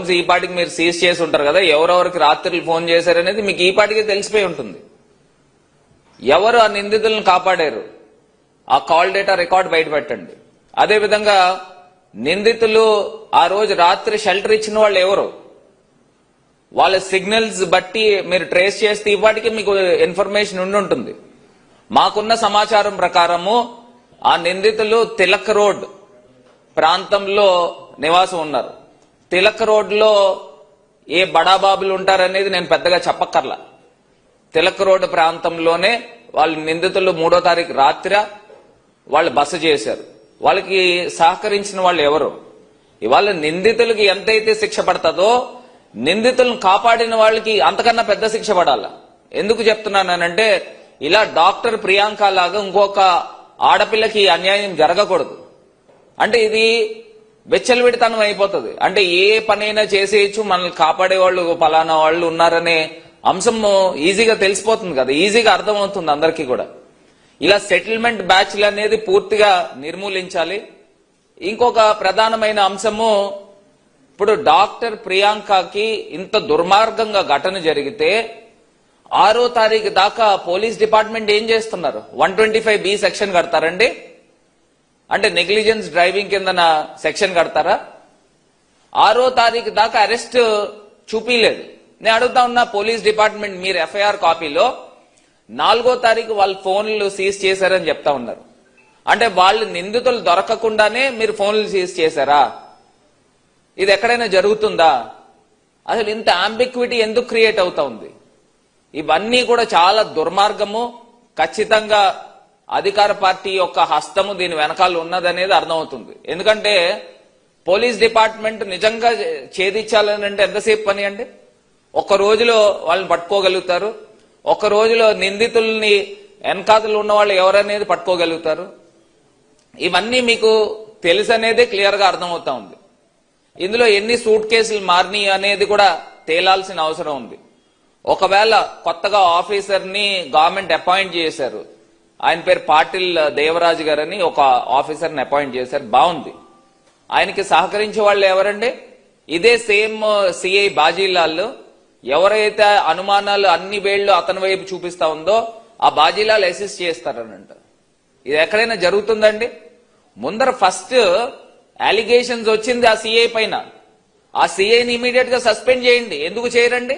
Phones ఈ పాటికి మీరు సీజ్ చేసి ఉంటారు కదా, ఎవరెవరికి రాత్రులు ఫోన్ చేశారనేది మీకు ఈ పాటికి తెలిసిపోయి ఉంటుంది. ఎవరు ఆ నిందితులను కాపాడారు, ఆ కాల్ డేటా రికార్డ్ బయట పెట్టండి. అదేవిధంగా నిందితులు ఆ రోజు రాత్రి షెల్టర్ ఇచ్చిన వాళ్ళు ఎవరు, వాళ్ళ సిగ్నల్స్ బట్టి మీరు ట్రేస్ చేస్తే ఇవాటికి మీకు ఇన్ఫర్మేషన్ ఉండి ఉంటుంది. మాకున్న సమాచారం ప్రకారము ఆ నిందితులు తిలక్ రోడ్ ప్రాంతంలో నివాసం ఉన్నారు. తిలక్ రోడ్ లో ఏ బడాబాబులు ఉంటారనేది నేను పెద్దగా చెప్పక్కర్లా. తిలక్ రోడ్ ప్రాంతంలోనే వాళ్ళు నిందితులు 3వ తారీఖు రాత్రి వాళ్ళు బస చేశారు. వాళ్ళకి సహకరించిన వాళ్ళు ఎవరు? ఇవాళ నిందితులకి ఎంతైతే శిక్ష పడుతుందో నిందితులను కాపాడిన వాళ్ళకి అంతకన్నా పెద్ద శిక్ష పడాలా. ఎందుకు చెప్తున్నానంటే ఇలా డాక్టర్ ప్రియాంక లాగా ఇంకొక ఆడపిల్లకి అన్యాయం జరగకూడదు. అంటే ఇది వెచ్చలవిడితనం అయిపోతుంది. అంటే ఏ పనైనా చేసేయచ్చు, మనల్ని కాపాడే వాళ్ళు పలానా వాళ్ళు ఉన్నారనే అంశం ఈజీగా తెలిసిపోతుంది కదా, ఈజీగా అర్థమవుతుంది అందరికీ కూడా. ఇలా సెటిల్మెంట్ బ్యాచ్లు అనేది పూర్తిగా నిర్మూలించాలి. ఇంకొక ప్రధానమైన అంశము, ఇప్పుడు డాక్టర్ ప్రియాంకకి ఇంత దుర్మార్గంగా ఘటన జరిగితే 6వ తారీఖు దాకా పోలీస్ డిపార్ట్మెంట్ ఏం చేస్తున్నారు? 125B section కడతారండి? అంటే నెగ్లిజెన్స్ డ్రైవింగ్ కింద సెక్షన్ కడతారా? 6వ తారీఖు దాకా అరెస్ట్ చూపిలేదు. నేను అడుగుతా ఉన్నా పోలీస్ డిపార్ట్మెంట్, మీరు ఎఫ్ఐఆర్ కాపీలో 4వ తారీఖు వాళ్ళ ఫోన్లు సీజ్ చేశారని చెప్తా ఉన్నారు. అంటే వాళ్ళు నిందితులు దొరకకుండానే మీరు ఫోన్లు సీజ్ చేశారా? ఇది ఎక్కడైనా జరుగుతుందా? అసలు ఇంత అంబిక్విటీ ఎందుకు క్రియేట్ అవుతా ఉంది? ఇవన్నీ కూడా చాలా దుర్మార్గము. ఖచ్చితంగా అధికార పార్టీ యొక్క హస్తము దీని వెనకాల ఉన్నదనేది అర్థమవుతుంది. ఎందుకంటే పోలీస్ డిపార్ట్మెంట్ నిజంగా ఛేదించాలని అంటే ఎంతసేపు పని అండి? ఒక్క రోజులో వాళ్ళని పట్టుకోగలుగుతారు. ఒక్క రోజులో నిందితుల్ని వెనకాతలు ఉన్న వాళ్ళు ఎవరనేది పట్టుకోగలుగుతారు. ఇవన్నీ మీకు తెలుసు అనేది క్లియర్ గా అర్థమవుతా ఉంది. ఇందులో ఎన్ని సూట్ కేసులు మారినాయి అనేది కూడా తేలాల్సిన అవసరం ఉంది. ఒకవేళ కొత్తగా ఆఫీసర్ని గవర్నమెంట్ అపాయింట్ చేశారు, ఆయన పేరు పాటిల్ దేవరాజు గారని ఒక ఆఫీసర్ని అపాయింట్ చేశారు, బాగుంది. ఆయనకి సహకరించే వాళ్ళు ఎవరండి? ఇదే సేమ్ సిఐ బాజీలాల్ ఎవరైతే అనుమానాలు అన్ని వేళ్లు అతని వైపు చూపిస్తా ఉందో ఆ బాజీలాల్ అసిస్ట్ చేస్తారనంట. ఇది ఎక్కడైనా జరుగుతుందండి? ముందర ఫస్ట్ అలిగేషన్స్ వచ్చింది ఆ సిఐ పైన, ఆ సిఐని ఇమీడియట్ గా సస్పెండ్ చేయండి. ఎందుకు చేయరండి?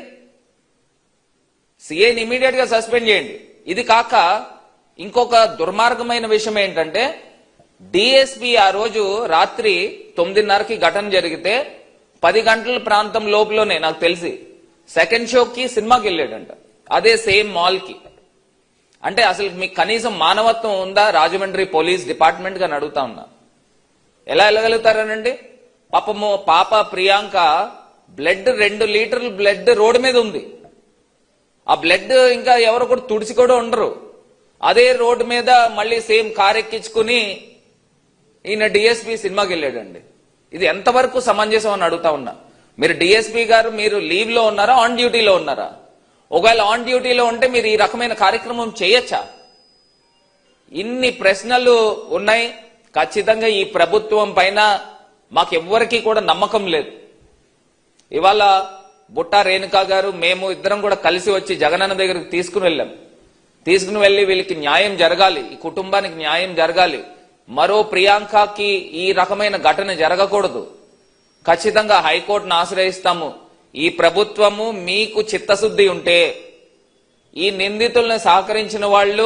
సిఐని ఇమీడియట్ గా సస్పెండ్ చేయండి. ఇది కాక ఇంకొక దుర్మార్గమైన విషయం ఏంటంటే డిఎస్పీ ఆ రోజు రాత్రి 9:30కి ఘటన జరిగితే 10 గంటల ప్రాంతం లోపలనే నాకు తెలిసి సెకండ్ షోకి సినిమాకి వెళ్ళాడంట, అదే సేమ్ మాల్ కి. అంటే అసలు మీకు కనీసం మానవత్వం ఉందా రాజమండ్రి పోలీస్ డిపార్ట్మెంట్ గా అడుగుతా ఉన్నా. ఎలా వెళ్ళగలుగుతారనండి? పాపము పాప ప్రియాంక బ్లడ్ 2 లీటర్ల బ్లడ్ రోడ్డు మీద ఉంది. ఆ బ్లడ్ ఇంకా ఎవరు కూడా తుడిచి కూడా ఉండరు. అదే రోడ్డు మీద మళ్ళీ సేమ్ కార్ ఎక్కించుకుని ఈయన డిఎస్పీ సినిమాకి వెళ్ళాడండి. ఇది ఎంతవరకు సమంజసం అని అడుగుతా ఉన్నా. మీరు డిఎస్పీ గారు మీరు లీవ్ లో ఉన్నారా, ఆన్ డ్యూటీలో ఉన్నారా? ఒకవేళ ఆన్ డ్యూటీలో ఉంటే మీరు ఈ రకమైన కార్యక్రమం చేయొచ్చా? ఇన్ని ప్రశ్నలు ఉన్నాయి. ఖచ్చితంగా ఈ ప్రభుత్వం పైన మాకెవ్వరికీ కూడా నమ్మకం లేదు. ఇవాళ బుట్టా రేణుకా గారు మేము ఇద్దరం కూడా కలిసి వచ్చి జగనన్న దగ్గరకు తీసుకుని వెళ్ళి వీళ్ళకి న్యాయం జరగాలి, ఈ కుటుంబానికి న్యాయం జరగాలి, మరో ప్రియాంకకి ఈ రకమైన ఘటన జరగకూడదు. ఖచ్చితంగా హైకోర్టును ఆశ్రయిస్తాము. ఈ ప్రభుత్వము మీకు చిత్తశుద్ధి ఉంటే ఈ నిందితులను సహకరించిన వాళ్ళు